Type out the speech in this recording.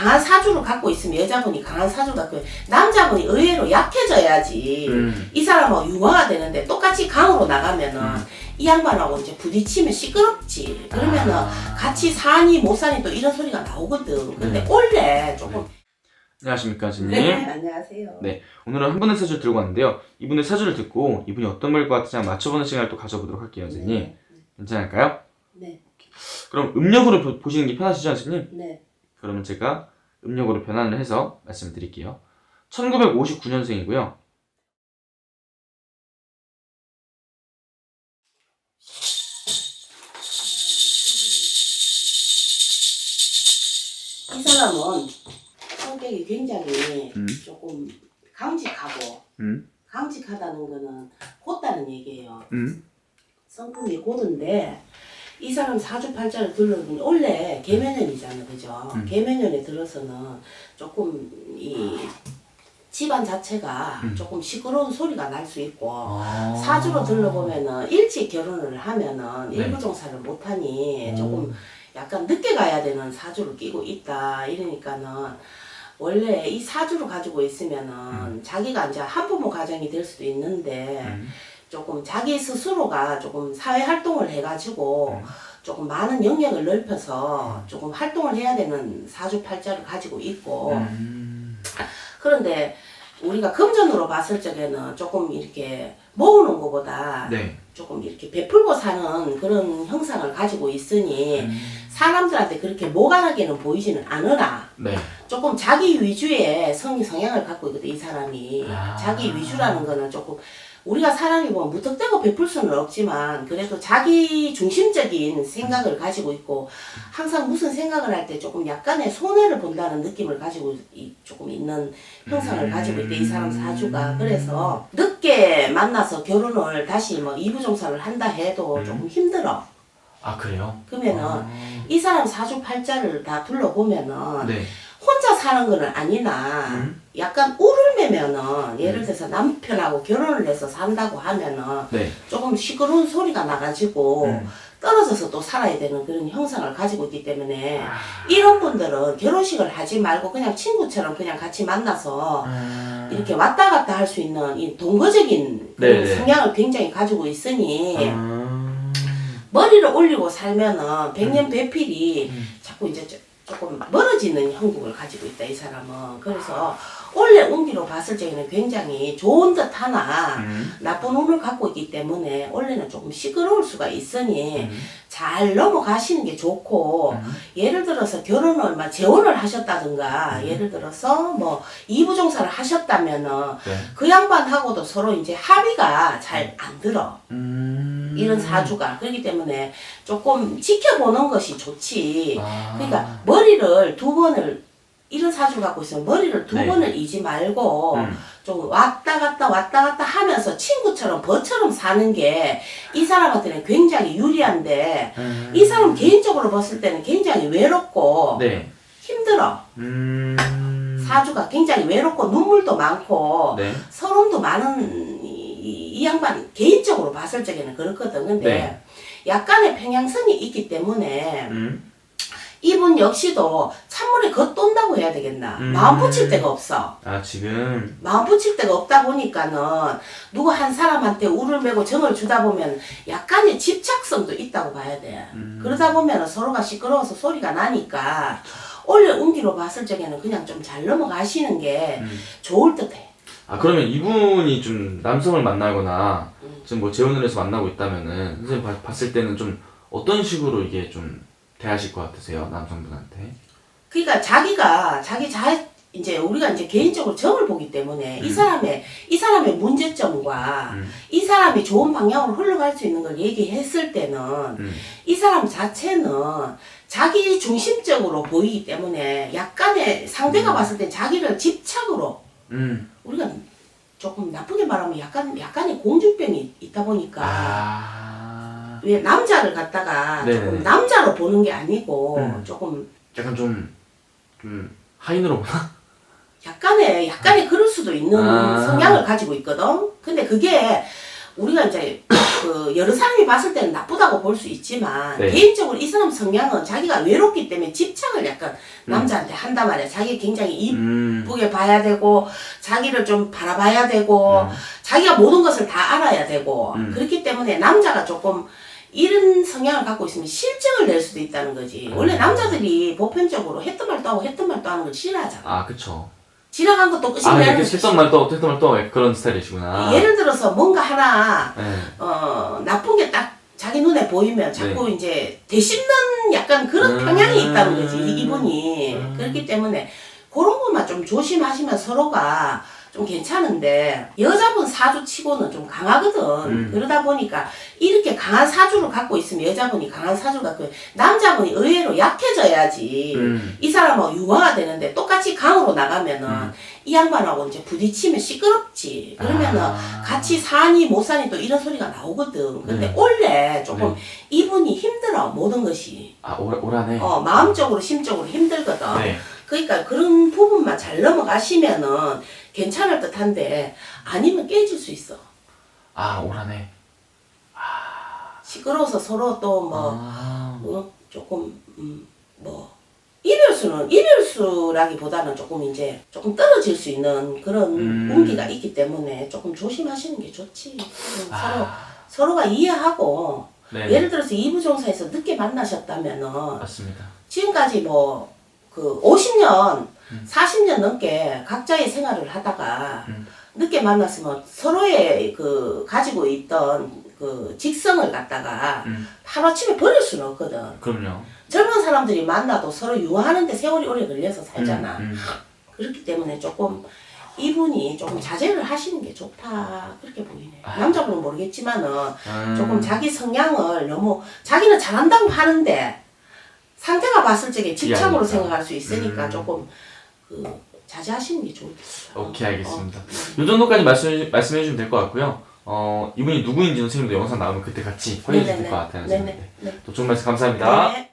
강한 사주를 갖고 있으면 여자분이 강한 사주를 갖고 있으면 남자분이 의외로 약해져야지 이 사람하고 융화가 되는데 똑같이 강으로 나가면은 이 양반하고 이제 부딪히면 시끄럽지. 그러면은 같이 사니 못 사니 또 이런 소리가 나오거든. 근데 원래 조금 안녕하십니까 선생님. 네, 안녕하세요. 네, 오늘은 한 분의 사주를 들고 왔는데요. 이분의 사주를 듣고 이분이 어떤 걸 것 같은지 한번 맞춰보는 시간을 또 가져보도록 할게요, 선생님. 네. 괜찮을까요? 네. 그럼 음력으로 보시는 게 편하시죠, 선생님? 네. 그러면 제가 음력으로 변환을 해서 말씀을 드릴게요. 1959년생이고요. 이 사람은 성격이 굉장히 조금 강직하고 강직하다는 거는 곧다는 얘기예요. 성품이 곧은데 이 사람 사주팔자를 둘러보면 원래 계매년이잖아, 그죠? 계매년에 들어서는 조금 이 집안 자체가 조금 시끄러운 소리가 날 수 있고 사주로 들러보면은 일찍 결혼을 하면은 일부종사를 못하니 조금 약간 늦게 가야 되는 사주를 끼고 있다 이러니까는 원래 이 사주를 가지고 있으면은 자기가 이제 한부모 가정이 될 수도 있는데 조금 자기 스스로가 조금 사회 활동을 해가지고 조금 많은 영역을 넓혀서 조금 활동을 해야 되는 사주팔자를 가지고 있고 그런데 우리가 금전으로 봤을 적에는 조금 이렇게 모으는 것보다 조금 이렇게 베풀고 사는 그런 형상을 가지고 있으니 사람들한테 그렇게 모관하게는 보이지는 않으나 조금 자기 위주의 성향을 갖고 있거든, 이 사람이. 자기 위주라는 거는 조금 우리가 사람이 뭐 무턱대고 베풀 수는 없지만 그래도 자기 중심적인 생각을 가지고 있고 항상 무슨 생각을 할 때 조금 약간의 손해를 본다는 느낌을 가지고 조금 있는 형상을 가지고 있대, 이 사람 사주가. 그래서 늦게 만나서 결혼을 다시 뭐 이부종사를 한다 해도 조금 힘들어. 아, 그래요? 그러면은 이 사람 사주팔자를 다 둘러보면은 혼자 사는 거는 아니나 약간 울을 매면은 예를 들어서 남편하고 결혼을 해서 산다고 하면은 조금 시끄러운 소리가 나가지고 떨어져서 또 살아야 되는 그런 형상을 가지고 있기 때문에 이런 분들은 결혼식을 하지 말고 그냥 친구처럼 그냥 같이 만나서 이렇게 왔다 갔다 할 수 있는 이 동거적인 그런 성향을 굉장히 가지고 있으니 머리를 올리고 살면은 백년배필이 자꾸 이제 조금 멀어지는 형국을 가지고 있다, 이 사람은. 그래서 원래 운기로 봤을 적에는 굉장히 좋은 듯 하나 나쁜 운을 갖고 있기 때문에 원래는 조금 시끄러울 수가 있으니 잘 넘어가시는 게 좋고 예를 들어서 결혼을 막 재혼을 하셨다든가 예를 들어서 뭐 이부종사를 하셨다면은 그 양반하고도 서로 이제 합의가 잘 안 들어. 이런 사주가. 그렇기 때문에 조금 지켜보는 것이 좋지. 그러니까 머리를 두 번을 이런 사주를 갖고 있으면 머리를 두 번을 이지 말고 좀 왔다 갔다 하면서 친구처럼 버처럼 사는 게 이 사람한테는 굉장히 유리한데 이 사람 개인적으로 봤을 때는 굉장히 외롭고 힘들어. 사주가 굉장히 외롭고 눈물도 많고 서름도 많은 이 양반 개인적으로 봤을 적에는 그렇거든. 근데 약간의 평양성이 있기 때문에 이분 역시도 찬물에 겉돈다고 해야 되겠나. 마음 붙일 데가 없어. 지금 마음 붙일 데가 없다 보니까는 누구 한 사람한테 울을 매고 정을 주다 보면 약간의 집착성도 있다고 봐야 돼. 그러다 보면 서로가 시끄러워서 소리가 나니까 원래 운기로 봤을 적에는 그냥 좀 잘 넘어가시는 게 좋을 듯해. 그러면 이분이 좀 남성을 만나거나 지금 뭐 재혼을 해서 만나고 있다면은 선생님 봤을 때는 좀 어떤 식으로 이게 좀 대하실 것 같으세요, 남성분한테? 그러니까 이제 우리가 이제 개인적으로 점을 보기 때문에 이 사람의 문제점과 이 사람이 좋은 방향으로 흘러갈 수 있는 걸 얘기했을 때는 이 사람 자체는 자기 중심적으로 보이기 때문에 약간의 상대가 봤을 때 자기를 집착으로 우리가 조금 나쁘게 말하면 약간의 공주병이 있다 보니까 왜 남자를 갖다가 조금 남자로 보는 게 아니고 조금 약간 좀 하인으로 보나? 약간의 그럴 수도 있는 성향을 가지고 있거든. 근데 그게 우리가 이제 그 여러 사람이 봤을 때는 나쁘다고 볼 수 있지만 네. 개인적으로 이 사람 성향은 자기가 외롭기 때문에 집착을 약간 남자한테 한단 말이야. 자기 굉장히 이쁘게 봐야 되고 자기를 좀 바라봐야 되고 자기가 모든 것을 다 알아야 되고 그렇기 때문에 남자가 조금 이런 성향을 갖고 있으면 실증을 낼 수도 있다는 거지. 원래 남자들이 보편적으로 했던 말 또 하고 했던 말 또 하는 걸 싫어하잖아. 아, 그쵸. 지나간 것도 끝이 아, 내는 이렇게 했던 말 또, 했던 말 또, 그런 스타일이시구나. 예를 들어서 뭔가 하나 네. 나쁜 게 딱 자기 눈에 보이면 자꾸 이제 되씹는 약간 그런 평향이 있다는 거지 이분이. 그렇기 때문에 그런 것만 좀 조심하시면 서로가 좀 괜찮은데 여자분 사주치고는 좀 강하거든. 그러다 보니까 이렇게 강한 사주를 갖고 있으면 여자분이 강한 사주를 갖고 있으면 남자분이 의외로 약해져야지 이 사람하고 융화가 되는데 똑같이 강으로 나가면은 이 양반하고 이제 부딪히면 시끄럽지. 그러면은 같이 사니 못 사니 또 이런 소리가 나오거든. 근데 원래 조금 이분이 힘들어 모든 것이. 아, 오라네. 마음적으로 심적으로 힘들거든. 네. 그러니까 그런 부분만 잘 넘어가시면은 괜찮을 듯한데 아니면 깨질 수 있어. 아, 오라네. 시끄러워서 서로 또 조금 이별수라기보다는 조금 이제 조금 떨어질 수 있는 그런 운기가 있기 때문에 조금 조심하시는 게 좋지. 서로가 이해하고 네. 예를 들어서 이부종사에서 늦게 만나셨다면은 맞습니다. 지금까지 그 50년, 40년 넘게 각자의 생활을 하다가 늦게 만났으면 서로의 그 가지고 있던 그 직성을 갖다가 하루아침에 버릴 수는 없거든. 그럼요. 젊은 사람들이 만나도 서로 유화하는데 세월이 오래 걸려서 살잖아. 그렇기 때문에 조금 이분이 조금 자제를 하시는 게 좋다 그렇게 보이네. 남자분은 모르겠지만은 조금 자기 성향을 너무 자기는 잘한다고 하는데 상대가 봤을 적에 집착으로 생각할 수 있으니까 조금 자제하시는 게 좋겠어요. 오케이, 알겠습니다. 이 정도까지 말씀해 주시면 될 것 같고요. 이분이 누구인지 선생님도 영상 나오면 그때 같이 확인해 주실 것 같아요. 네네. 또 좋은 말씀 감사합니다. 네.